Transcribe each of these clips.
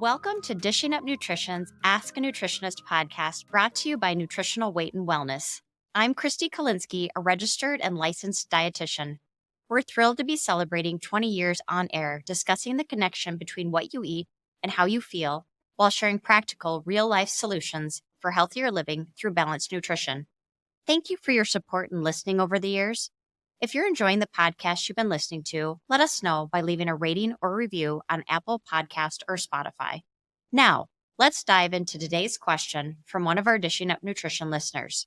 Welcome to Dishing Up Nutrition's Ask a Nutritionist podcast brought to you by Nutritional Weight and Wellness. I'm Christy Kalinsky, a registered and licensed dietitian. We're thrilled to be celebrating 20 years on air, discussing the connection between what you eat and how you feel, while sharing practical, real-life solutions for healthier living through balanced nutrition. Thank you for your support and listening over the years. If you're enjoying the podcast you've been listening to, let us know by leaving a rating or review on Apple Podcast or Spotify. Now, let's dive into today's question from one of our Dishing Up Nutrition listeners.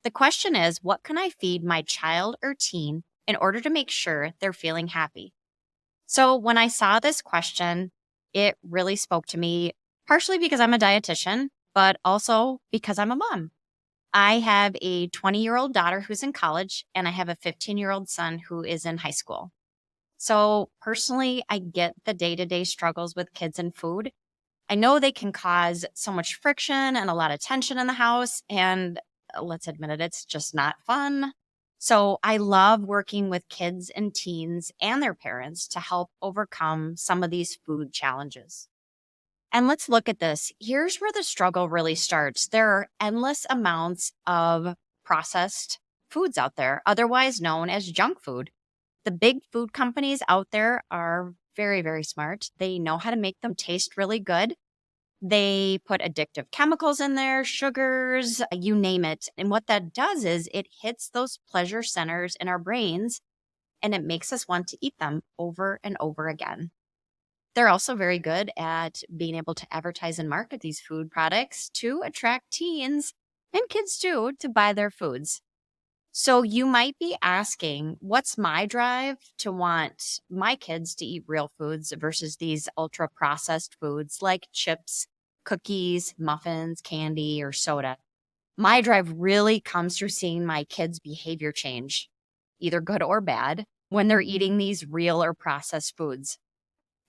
The question is, what can I feed my child or teen in order to make sure they're feeling happy? So when I saw this question, it really spoke to me, partially because I'm a dietitian, but also because I'm a mom. I have a 20-year-old daughter who's in college, and I have a 15-year-old son who is in high school. So personally, I get the day-to-day struggles with kids and food. I know they can cause so much friction and a lot of tension in the house, and let's admit it, it's just not fun. So I love working with kids and teens and their parents to help overcome some of these food challenges. And let's look at this. Here's where the struggle really starts. There are endless amounts of processed foods out there, otherwise known as junk food. The big food companies out there are very, very smart. They know how to make them taste really good. They put addictive chemicals in there, sugars, you name it. And what that does is it hits those pleasure centers in our brains, and it makes us want to eat them over and over again. They're also very good at being able to advertise and market these food products to attract teens and kids too to buy their foods. So you might be asking, what's my drive to want my kids to eat real foods versus these ultra processed foods like chips, cookies, muffins, candy, or soda? My drive really comes through seeing my kids' behavior change, either good or bad, when they're eating these real or processed foods.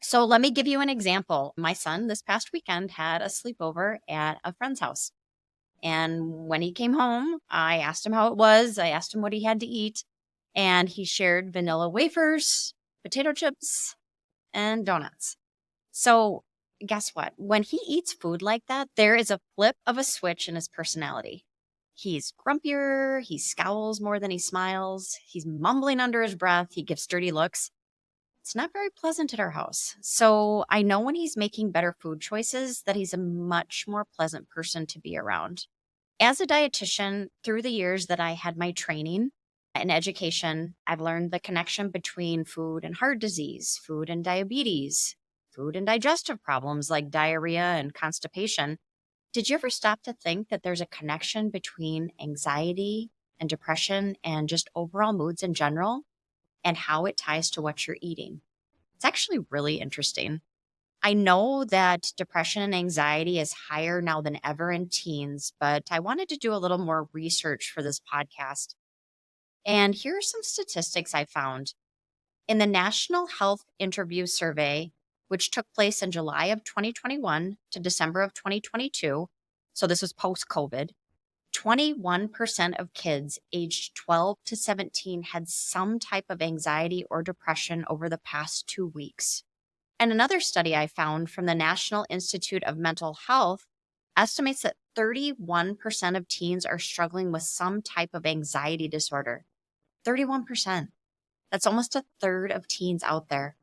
So let me give you an example. My son this past weekend had a sleepover at a friend's house. And when he came home, I asked him how it was. I asked him what he had to eat. And he shared vanilla wafers, potato chips, and donuts. So guess what? When he eats food like that, there is a flip of a switch in his personality. He's grumpier. He scowls more than he smiles. He's mumbling under his breath. He gives dirty looks. It's not very pleasant at our house. So I know when he's making better food choices that he's a much more pleasant person to be around. As a dietitian, through the years that I had my training and education, I've learned the connection between food and heart disease, food and diabetes, food and digestive problems like diarrhea and constipation. Did you ever stop to think that there's a connection between anxiety and depression and just overall moods in general, and how it ties to what you're eating? It's actually really interesting. I know that depression and anxiety is higher now than ever in teens, but I wanted to do a little more research for this podcast. And here are some statistics I found. In the National Health Interview Survey, which took place in July of 2021 to December of 2022, so this was post-COVID, 21% of kids aged 12 to 17 had some type of anxiety or depression over the past 2 weeks. And another study I found from the National Institute of Mental Health estimates that 31% of teens are struggling with some type of anxiety disorder. 31%. That's almost a third of teens out there.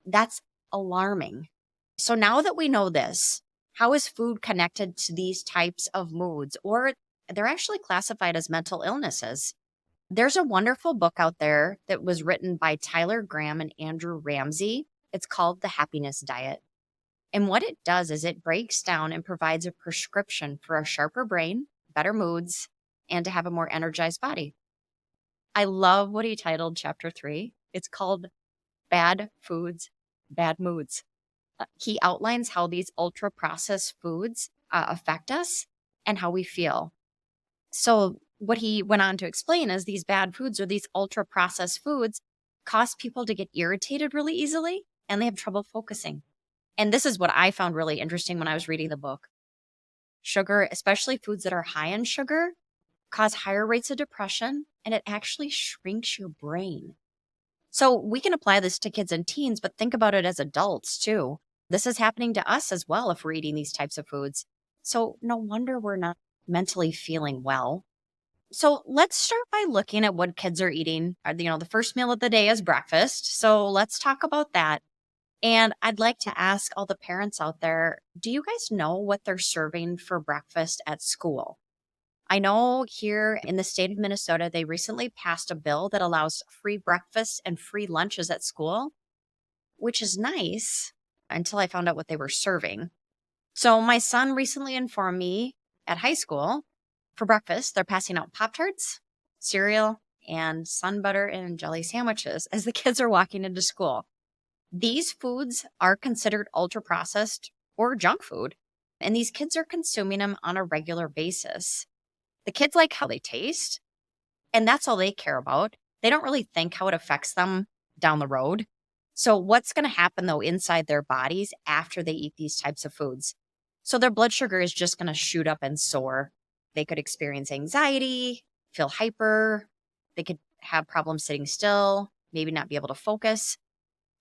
That's alarming. So now that we know this, how is food connected to these types of moods? Or they're actually classified as mental illnesses. There's a wonderful book out there that was written by Tyler Graham and Andrew Ramsey. It's called The Happiness Diet. And what it does is it breaks down and provides a prescription for a sharper brain, better moods, and to have a more energized body. I love what he titled chapter 3. It's called Bad Foods, Bad Moods. He outlines how these ultra processed foods affect us and how we feel. So what he went on to explain is these bad foods or these ultra processed foods cause people to get irritated really easily, and they have trouble focusing. And this is what I found really interesting when I was reading the book. Sugar, especially foods that are high in sugar, cause higher rates of depression, and it actually shrinks your brain. So we can apply this to kids and teens, but think about it as adults too. This is happening to us as well if we're eating these types of foods. So, no wonder we're not mentally feeling well. So, let's start by looking at what kids are eating. The first meal of the day is breakfast. So, let's talk about that. And I'd like to ask all the parents out there, do you guys know what they're serving for breakfast at school? I know here in the state of Minnesota, they recently passed a bill that allows free breakfast and free lunches at school, which is nice until I found out what they were serving. So my son recently informed me at high school for breakfast, they're passing out Pop Tarts, cereal, and sun butter and jelly sandwiches as the kids are walking into school. These foods are considered ultra processed or junk food, and these kids are consuming them on a regular basis. The kids like how they taste, and that's all they care about. They don't really think how it affects them down the road. So, what's going to happen though inside their bodies after they eat these types of foods? So, their blood sugar is just going to shoot up and soar. They could experience anxiety, feel hyper, they could have problems sitting still, maybe not be able to focus.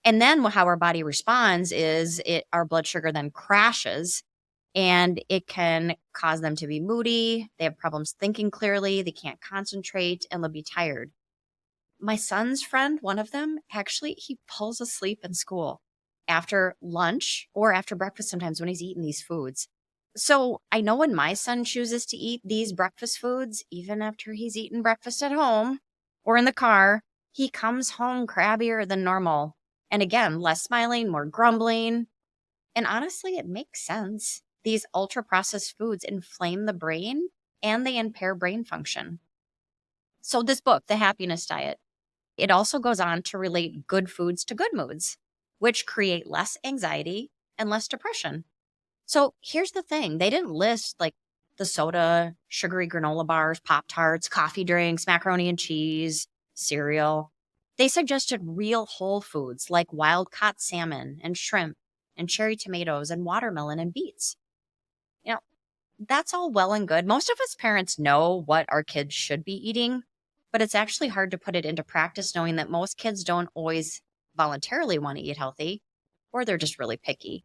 And then how our body responds is our blood sugar then crashes and it can cause them to be moody. They have problems thinking clearly. They can't concentrate and they'll be tired. My son's friend, one of them, actually, he pulls asleep in school after lunch or after breakfast sometimes when he's eating these foods. So I know when my son chooses to eat these breakfast foods, even after he's eaten breakfast at home or in the car, he comes home crabbier than normal. And again, less smiling, more grumbling. And honestly, it makes sense. These ultra processed foods inflame the brain and they impair brain function. So, this book, The Happiness Diet, it also goes on to relate good foods to good moods, which create less anxiety and less depression. So, here's the thing they didn't list like the soda, sugary granola bars, Pop Tarts, coffee drinks, macaroni and cheese, cereal. They suggested real whole foods like wild caught salmon and shrimp and cherry tomatoes and watermelon and beets. You know, that's all well and good. Most of us parents know what our kids should be eating, but it's actually hard to put it into practice knowing that most kids don't always voluntarily want to eat healthy or they're just really picky.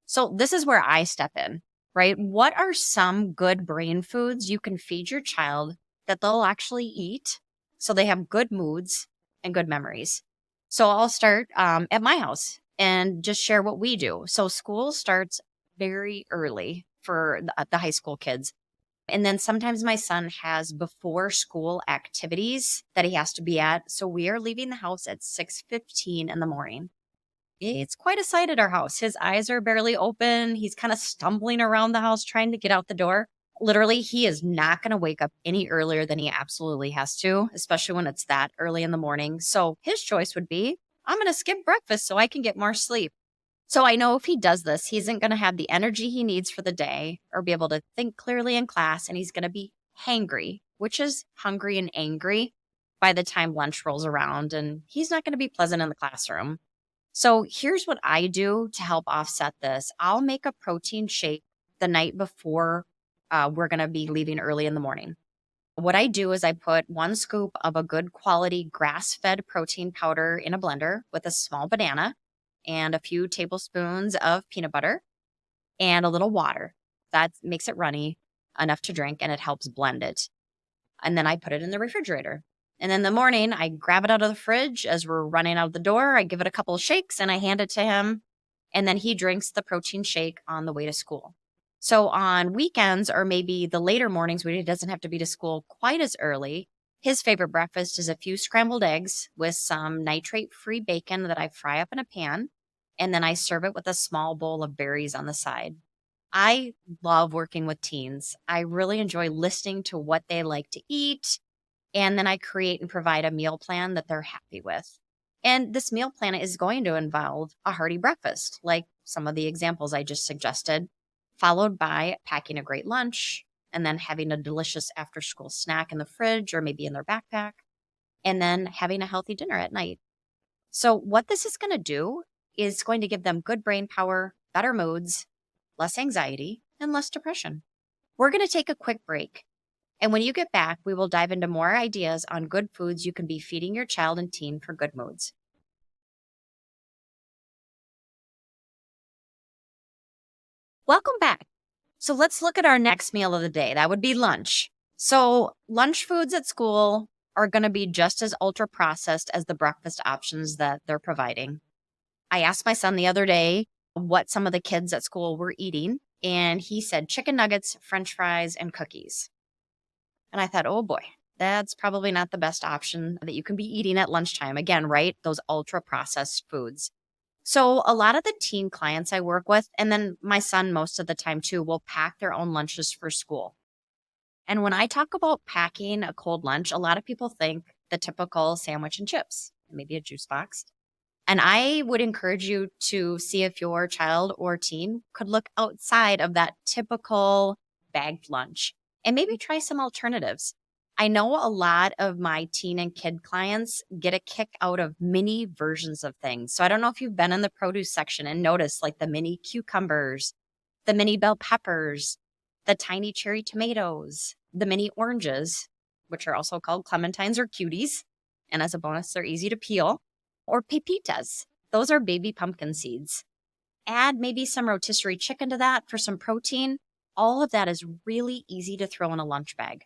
So, this is where I step in, right? What are some good brain foods you can feed your child that they'll actually eat so they have good moods and good memories? So, I'll start at my house and just share what we do. So, school starts very early for the high school kids. And then sometimes my son has before school activities that he has to be at. So we are leaving the house at 6:15 in the morning. It's quite a sight at our house. His eyes are barely open. He's kind of stumbling around the house trying to get out the door. Literally, he is not going to wake up any earlier than he absolutely has to, especially when it's that early in the morning. So his choice would be I'm going to skip breakfast so I can get more sleep. So I know if he does this, he isn't going to have the energy he needs for the day or be able to think clearly in class, and he's going to be hangry, which is hungry and angry by the time lunch rolls around, and he's not going to be pleasant in the classroom. So here's what I do to help offset this. I'll make a protein shake the night before we're going to be leaving early in the morning. What I do is I put 1 scoop of a good quality grass fed protein powder in a blender with a small banana and a few tablespoons of peanut butter and a little water. That makes it runny enough to drink and it helps blend it. And then I put it in the refrigerator. And in the morning, I grab it out of the fridge as we're running out the door. I give it a couple of shakes and I hand it to him. And then he drinks the protein shake on the way to school. So on weekends or maybe the later mornings when he doesn't have to be to school quite as early, his favorite breakfast is a few scrambled eggs with some nitrate-free bacon that I fry up in a pan. And then I serve it with a small bowl of berries on the side. I love working with teens. I really enjoy listening to what they like to eat. And then I create and provide a meal plan that they're happy with. And this meal plan is going to involve a hearty breakfast, like some of the examples I just suggested, followed by packing a great lunch and then having a delicious after school snack in the fridge or maybe in their backpack, and then having a healthy dinner at night. So, what this is going to do is going to give them good brain power, better moods, less anxiety, and less depression. We're going to take a quick break. And when you get back, we will dive into more ideas on good foods you can be feeding your child and teen for good moods. Welcome back. So let's look at our next meal of the day. That would be lunch. So, lunch foods at school are going to be just as ultra processed as the breakfast options that they're providing. I asked my son the other day what some of the kids at school were eating, and he said chicken nuggets, french fries, and cookies. And I thought, oh boy, that's probably not the best option that you can be eating at lunchtime. Again, right? Those ultra processed foods. So, a lot of the teen clients I work with, and then my son most of the time too, will pack their own lunches for school. And when I talk about packing a cold lunch, a lot of people think the typical sandwich and chips, maybe a juice box. And I would encourage you to see if your child or teen could look outside of that typical bagged lunch and maybe try some alternatives. I know a lot of my teen and kid clients get a kick out of mini versions of things. So I don't know if you've been in the produce section and noticed like the mini cucumbers, the mini bell peppers, the tiny cherry tomatoes, the mini oranges, which are also called clementines or cuties. And as a bonus, they're easy to peel, or pepitas. Those are baby pumpkin seeds. Add maybe some rotisserie chicken to that for some protein. All of that is really easy to throw in a lunch bag.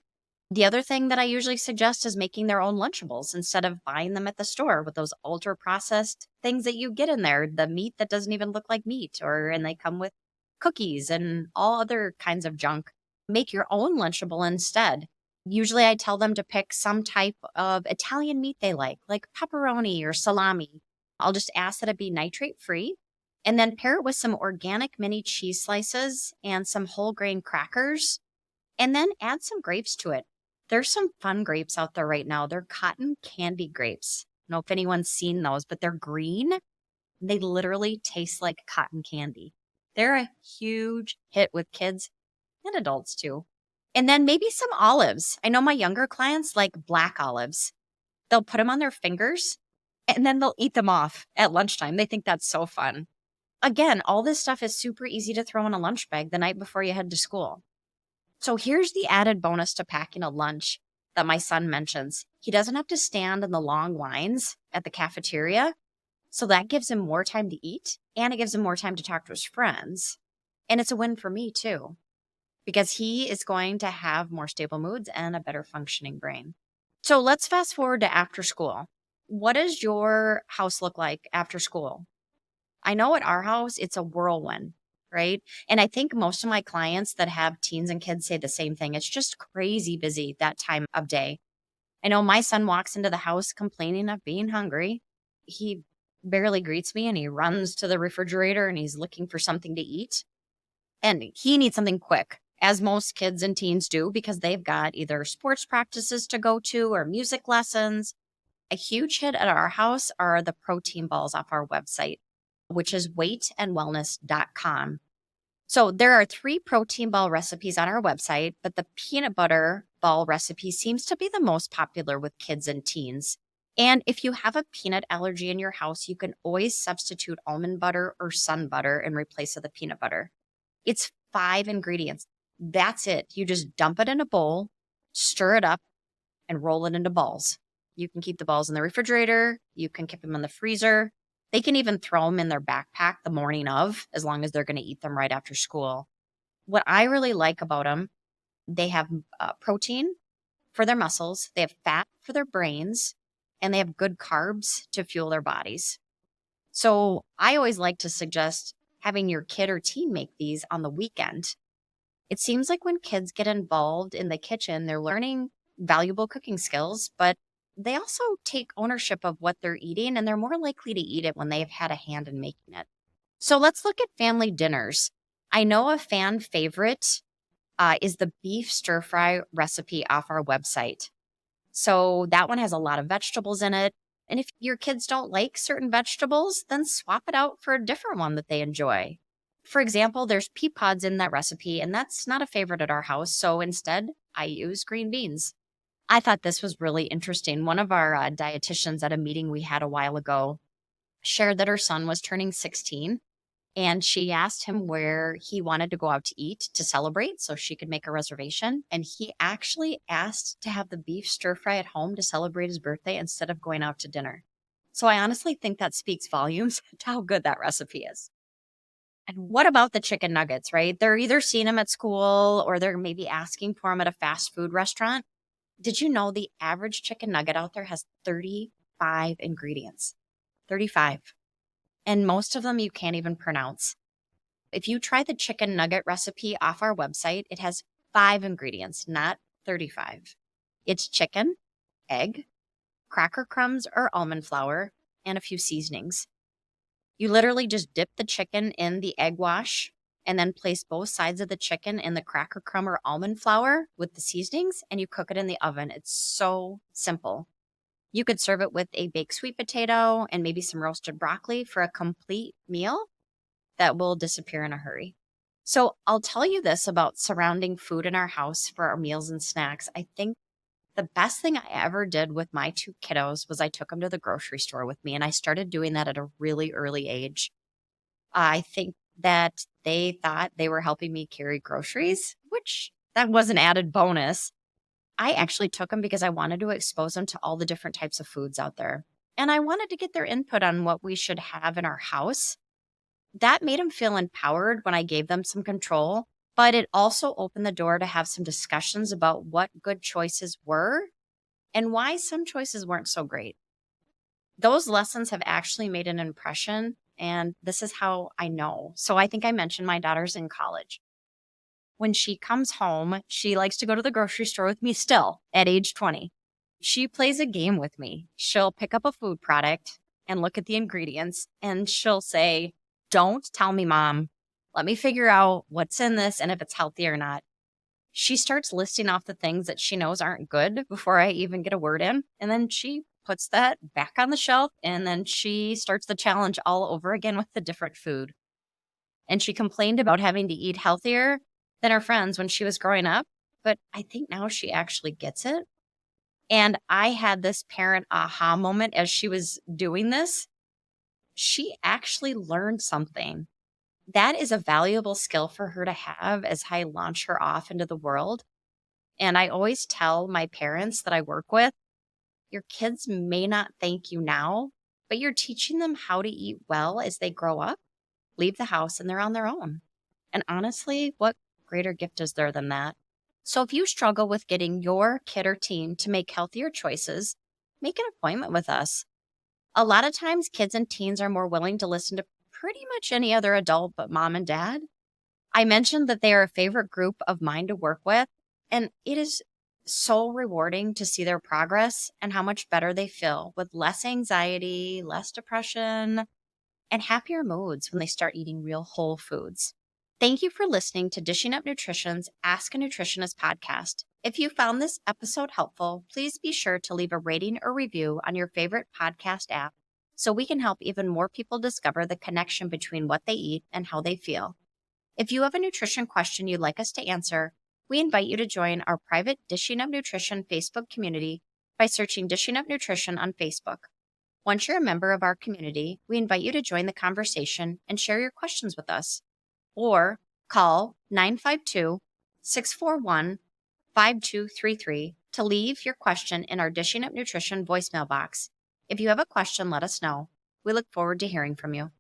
The other thing that I usually suggest is making their own Lunchables instead of buying them at the store with those ultra processed things that you get in there, the meat that doesn't even look like meat, and they come with cookies and all other kinds of junk. Make your own Lunchable instead. Usually I tell them to pick some type of Italian meat they like pepperoni or salami. I'll just ask that it be nitrate free and then pair it with some organic mini cheese slices and some whole grain crackers and then add some grapes to it. There's some fun grapes out there right now. They're cotton candy grapes. I don't know if anyone's seen those, but they're green. They literally taste like cotton candy. They're a huge hit with kids and adults too. And then maybe some olives. I know my younger clients like black olives. They'll put them on their fingers and then they'll eat them off at lunchtime. They think that's so fun. Again, all this stuff is super easy to throw in a lunch bag the night before you head to school. So here's the added bonus to packing a lunch that my son mentions. He doesn't have to stand in the long lines at the cafeteria. So that gives him more time to eat and it gives him more time to talk to his friends. And it's a win for me too, because he is going to have more stable moods and a better functioning brain. So let's fast forward to after school. What does your house look like after school? I know at our house, it's a whirlwind, right? And I think most of my clients that have teens and kids say the same thing. It's just crazy busy that time of day. I know my son walks into the house complaining of being hungry. He barely greets me and he runs to the refrigerator and he's looking for something to eat. And he needs something quick, as most kids and teens do, because they've got either sports practices to go to or music lessons. A huge hit at our house are the protein balls off our website, which is weightandwellness.com. So there are 3 protein ball recipes on our website, but the peanut butter ball recipe seems to be the most popular with kids and teens. And if you have a peanut allergy in your house, you can always substitute almond butter or sun butter in replace of the peanut butter. It's 5 ingredients. That's it. You just dump it in a bowl, stir it up, and roll it into balls. You can keep the balls in the refrigerator. You can keep them in the freezer. They can even throw them in their backpack the morning of, as long as they're going to eat them right after school. What I really like about them, they have protein for their muscles, they have fat for their brains, and they have good carbs to fuel their bodies. So I always like to suggest having your kid or teen make these on the weekend. It seems like when kids get involved in the kitchen, they're learning valuable cooking skills, but they also take ownership of what they're eating and they're more likely to eat it when they've had a hand in making it. So let's look at family dinners. I know a fan favorite is the beef stir fry recipe off our website. So that one has a lot of vegetables in it. And if your kids don't like certain vegetables, then swap it out for a different one that they enjoy. For example, there's pea pods in that recipe, and that's not a favorite at our house. So instead, I use green beans. I thought this was really interesting. One of our dietitians at a meeting we had a while ago shared that her son was turning 16 and she asked him where he wanted to go out to eat to celebrate so she could make a reservation. And he actually asked to have the beef stir fry at home to celebrate his birthday instead of going out to dinner. So I honestly think that speaks volumes to how good that recipe is. And what about the chicken nuggets, right? They're either seeing them at school or they're maybe asking for them at a fast food restaurant. Did you know the average chicken nugget out there has 35 ingredients? 35. And most of them you can't even pronounce. If you try the chicken nugget recipe off our website, it has 5 ingredients, not 35. It's chicken, egg, cracker crumbs or almond flour, and a few seasonings. You literally just dip the chicken in the egg wash and then place both sides of the chicken in the cracker crumb or almond flour with the seasonings, and you cook it in the oven. It's so simple. You could serve it with a baked sweet potato and maybe some roasted broccoli for a complete meal that will disappear in a hurry. So I'll tell you this about surrounding food in our house for our meals and snacks. I think the best thing I ever did with my 2 kiddos was I took them to the grocery store with me, and I started doing that at a really early age. I think that they thought they were helping me carry groceries, which that was an added bonus. I actually took them because I wanted to expose them to all the different types of foods out there. And I wanted to get their input on what we should have in our house. That made them feel empowered when I gave them some control, but it also opened the door to have some discussions about what good choices were and why some choices weren't so great. Those lessons have actually made an impression, and this is how I know. So I think I mentioned my daughter's in college. When she comes home, she likes to go to the grocery store with me still at age 20. She plays a game with me. She'll pick up a food product and look at the ingredients, and she'll say, "Don't tell me, Mom. Let me figure out what's in this and if it's healthy or not." She starts listing off the things that she knows aren't good before I even get a word in. And then she puts that back on the shelf, and then she starts the challenge all over again with the different food. And she complained about having to eat healthier than her friends when she was growing up. But I think now she actually gets it. And I had this parent aha moment as she was doing this. She actually learned something. That is a valuable skill for her to have as I launch her off into the world. And I always tell my parents that I work with, your kids may not thank you now, but you're teaching them how to eat well as they grow up, leave the house, and they're on their own. And honestly, what greater gift is there than that? So if you struggle with getting your kid or teen to make healthier choices, make an appointment with us. A lot of times, kids and teens are more willing to listen to pretty much any other adult but mom and dad. I mentioned that they are a favorite group of mine to work with, and it is so rewarding to see their progress and how much better they feel with less anxiety, less depression, and happier moods when they start eating real whole foods. Thank you for listening to Dishing Up Nutrition's Ask a Nutritionist podcast. If you found this episode helpful, please be sure to leave a rating or review on your favorite podcast app so we can help even more people discover the connection between what they eat and how they feel. If you have a nutrition question you'd like us to answer, we invite you to join our private Dishing Up Nutrition Facebook community by searching Dishing Up Nutrition on Facebook. Once you're a member of our community, we invite you to join the conversation and share your questions with us. Or call 952-641-5233 to leave your question in our Dishing Up Nutrition voicemail box. If you have a question, let us know. We look forward to hearing from you.